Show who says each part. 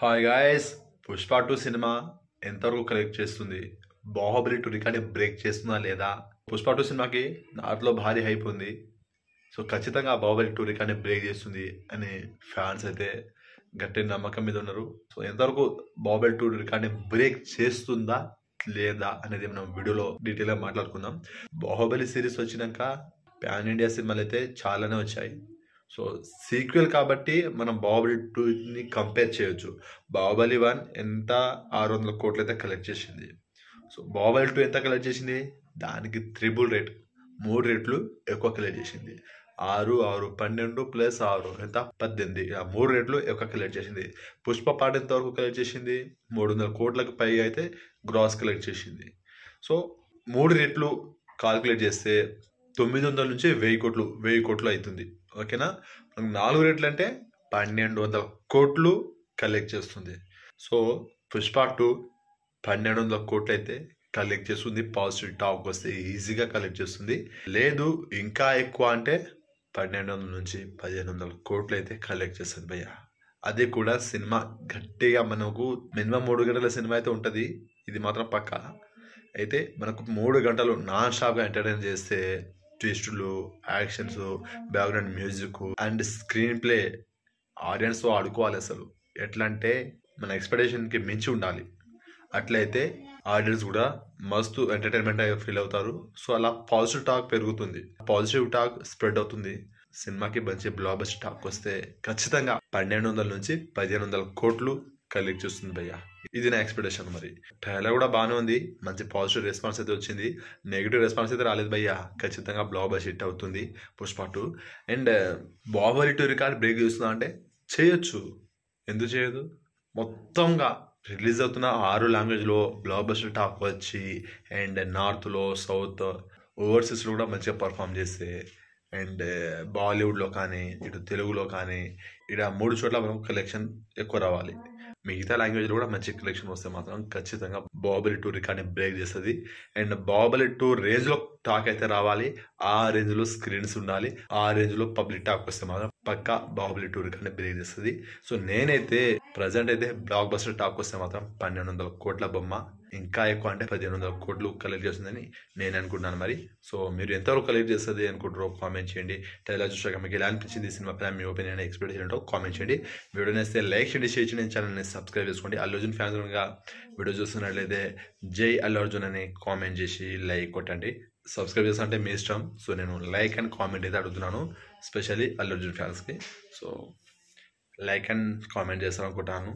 Speaker 1: Hi guys, Pushpa 2 cinema ఎంతవరకు collect చేస్తుంది? Baahubali 2 record break చేస్తుందా లేదా? పుష్ప 2 సినిమాకి నార్త్లో భారీ హైప్ ఉంది. సో ఖచ్చితంగా బాహుబలి 2 రికార్డ్ని బ్రేక్ చేస్తుంది అని ఫ్యాన్స్ అయితే గట్టి నమ్మకం మీద ఉన్నారు. సో ఎంతవరకు బాహుబలి 2 రికార్డ్ని బ్రేక్ చేస్తుందా లేదా అనేది మనం వీడియోలో డీటెయిల్గా మాట్లాడుకుందాం. బాహుబలి సిరీస్ వచ్చినాక పాన్ ఇండియా సినిమాలు అయితే చాలానే వచ్చాయి. సో సీక్వెల్ కాబట్టి మనం బాహుబలి 2ని కంపేర్ చేయొచ్చు. బాహుబలి 1 ఎంత 600 కోట్లు అయితే కలెక్ట్ చేసింది. సో బాహుబలి 2 ఎంత కలెక్ట్ చేసింది? దానికి త్రిబుల్ రేట్, 3 రెట్లు ఎక్కువ కలెక్ట్ చేసింది. 6 6 12 ప్లస్ 6 ఎంత 18, 3 రెట్లు ఎక్కువ కలెక్ట్ చేసింది. పుష్ప పాట ఎంతవరకు కలెక్ట్ చేసింది? 300 కోట్లకు పైగా అయితే గ్రాస్ కలెక్ట్ చేసింది. సో 3 రెట్లు కాల్కులేట్ చేస్తే 900 నుంచి 1000 కోట్లు అవుతుంది. ఓకేనా? 4 రెట్లు అంటే 1200 కోట్లు కలెక్ట్ చేస్తుంది. సో పుష్ప 2 1200 కోట్లు అయితే కలెక్ట్ చేస్తుంది. పాజిటివ్ టాక్ వస్తే ఈజీగా కలెక్ట్ చేస్తుంది. లేదు ఇంకా ఎక్కువ అంటే 1200 నుంచి 1500 కోట్లు అయితే కలెక్ట్ చేస్తుంది భయ్య. అది కూడా సినిమా గట్టిగా మనకు మినిమం 3 గంటల సినిమా అయితే ఉంటుంది. ఇది మాత్రం పక్కా. అయితే మనకు 3 గంటలు నాన్ స్టాప్గా ఎంటర్టైన్ చేస్తే ట్విస్టులు, actions, background music and screenplay ఆడియన్స్తో ఆడుకోవాలి. అసలు ఎట్లా అంటే మన ఎక్స్పెక్టేషన్కి మించి ఉండాలి. అట్లయితే ఆడియన్స్ కూడా మస్తు ఎంటర్టైన్మెంట్ ఫీల్ అవుతారు. సో అలా పాజిటివ్ టాక్ పెరుగుతుంది, పాజిటివ్ టాక్ స్ప్రెడ్ అవుతుంది. సినిమాకి మంచి బ్లాక్ బస్టర్ టాక్ వస్తే ఖచ్చితంగా 1200 నుంచి 1500 కోట్లు కలెక్ట్ చేస్తుంది భయ్య. ఇది నా ఎక్స్పెక్టేషన్. మరి ట్రైలర్ కూడా బాగానే ఉంది, మంచి పాజిటివ్ రెస్పాన్స్ అయితే వచ్చింది. నెగిటివ్ రెస్పాన్స్ అయితే రాలేదు భయ్య. ఖచ్చితంగా బ్లాక్ బస్టర్ హిట్ అవుతుంది Pushpa 2. And Baahubali 2 record break చేస్తుందా అంటే చేయొచ్చు, ఎందుకు చేయదు? మొత్తంగా రిలీజ్ అవుతున్న 6 లాంగ్వేజ్లో బ్లాక్ బస్టర్ టాక్ వచ్చి అండ్ నార్త్లో, సౌత్, ఓవర్సీస్లో కూడా మంచిగా పర్ఫామ్ చేస్తే అండ్ బాలీవుడ్లో కానీ ఇటు తెలుగులో కానీ ఇక్కడ 3 చోట్ల మనకు కలెక్షన్ ఎక్కువ రావాలి. మిగతా లాంగ్వేజ్లో కూడా మంచి కలెక్షన్ వస్తే మాత్రం ఖచ్చితంగా బాహుబలి 2 రికార్డ్ని బ్రేక్ చేస్తుంది. అండ్ బాహుబలి 2 రేంజ్లో టాక్ అయితే రావాలి, ఆ రేంజ్లో స్క్రీన్స్ ఉండాలి, ఆ రేంజ్లో పబ్లిక్ టాక్ వస్తే మాత్రం పక్కా బాహుబలి 2 రికార్డ్ని బ్రేక్ చేస్తుంది. సో నేనైతే ప్రజెంట్ అయితే బ్లాక్ బస్టర్ టాక్ వస్తే మాత్రం 1200 కోట్ల బొమ్మ, ఇంకా ఎక్కువ అంటే 1500 కోట్లు కలెక్ట్ చేస్తుందని నేను అనుకుంటున్నాను. మరి సో మీరు ఎంతవరకు కలెక్ట్ చేస్తుంది అనుకుంటారో కామెంట్ చేయండి. ట్రైలర్ చూసాక మీకు ఎలా అనిపించింది సినిమా పైన మీ ఒపీనియన్ ఎక్స్పెక్ట్ చేయండి కామెంట్ చేయండి. వీడియో నేస్తే లైక్ చేయండి, షేర్ చేయండి, ఛానల్ని సబ్స్క్రైబ్ చేసుకోండి. అల్లు అర్జున్ ఫ్యాన్స్గా వీడియో చూస్తున్నట్లయితే జై అల్లు అర్జున్ అని కామెంట్ చేసి లైక్ కొట్టండి. సబ్స్క్రైబ్ చేస్తా అంటే మీ ఇష్టం. సో నేను లైక్ అండ్ కామెంట్ అయితే అడుగుతున్నాను, స్పెషల్లీ అల్లు అర్జున్ ఫ్యాన్స్కి. సో లైక్ అండ్ కామెంట్ చేస్తాను అనుకుంటాను.